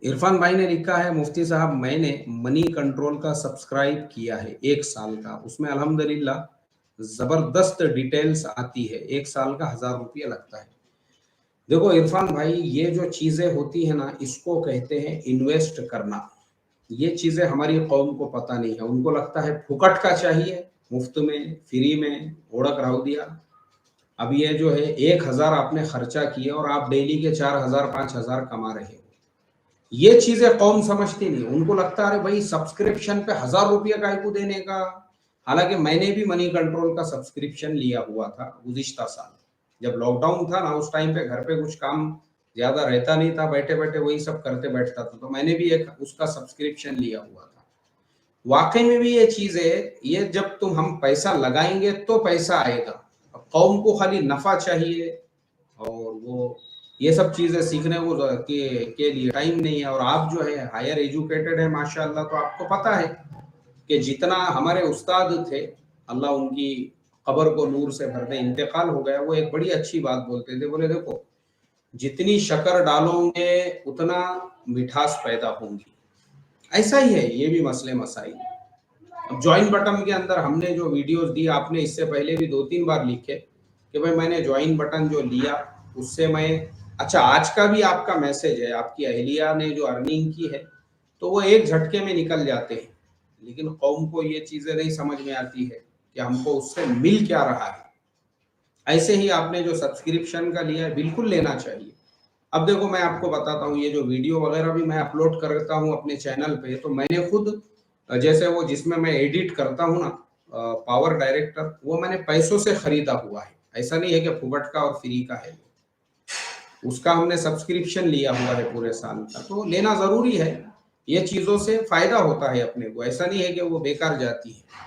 इरफान भाई ने लिखा है, मुफ्ती साहब मैंने मनी कंट्रोल का सब्सक्राइब किया है 1 साल का, उसमें अल्हम्दुलिल्लाह जबरदस्त डिटेल्स आती है, 1 साल का 1000 रुपया लगता है। देखो इरफान भाई, ये जो चीजें होती है ना, इसको कहते हैं इन्वेस्ट करना। ये चीजें हमारी कौम को पता नहीं है, उनको लगता है फुकट का चाहिए, मुफ्त में फ्री में ओढ़क रहो दिया। अब ये जो है 1000 आपने खर्चा किया और आप डेली के 4000 5000 कमा रहे हो, ये चीजें कौम समझती नहीं। उनको लगता है अरे भाई सब्सक्रिप्शन पे 1000 रुपया काय को देने का। हालांकि मैंने भी मनी कंट्रोल का सब्सक्रिप्शन लिया हुआ था गुज़िश्ता साल, जब लॉकडाउन था ना, उस टाइम पे घर पे कुछ काम ज्यादा रहता नहीं था, बैठे बैठे वही सब करते बैठता था, तो मैंने भी एक उसका सब्सक्रिप्शन लिया हुआ था। वाकई में भी ये चीज है, ये जब हम पैसा लगाएंगे तो पैसा आएगा। अब कौम को खाली नफा चाहिए और वो ये सब चीजें सीखने को के लिए टाइम नहीं है। और आप जो है हायर एजुकेटेड है माशाल्लाह, तो आपको पता है कि जितना हमारे उस्ताद थे, अल्लाह उनकी कब्र को नूर से भर दे, इंतकाल हो गया, वो एक बड़ी अच्छी बात बोलते थे, बोले देखो जितनी शक्कर डालोगे उतना मिठास पैदा होंगी। ऐसा ही है ये भी मसले मसाइल। अब ज्वाइन बटन के अंदर हमने जो वीडियोस दी, आपने इससे पहले भी 2-3 बार लिखे कि भाई मैंने ज्वाइन बटन जो लिया उससे मैं, अच्छा आज का भी आपका मैसेज है, आपकी अहलिया ने जो अर्निंग की है तो वो एक झटके में निकल जाते हैं, लेकिन कौम को ये चीजें नहीं समझ में आती है कि हमको उससे मिल क्या रहा है। ऐसे ही आपने जो सब्सक्रिप्शन का लिया है बिल्कुल लेना चाहिए। अब देखो मैं आपको बताता हूँ, ये जो वीडियो वगैरह भी मैं अपलोड करता हूँ अपने चैनल पे, तो मैंने खुद जैसे वो जिसमें मैं एडिट करता हूँ ना, पावर डायरेक्टर, वो मैंने पैसों से खरीदा हुआ है, ऐसा नहीं है कि फुकट का और फ्री का है। उसका हमने सब्सक्रिप्शन लिया हुआ है पूरे साल का, तो लेना जरूरी है। ये चीजों से फायदा होता है अपने को, ऐसा नहीं है कि वो बेकार जाती है।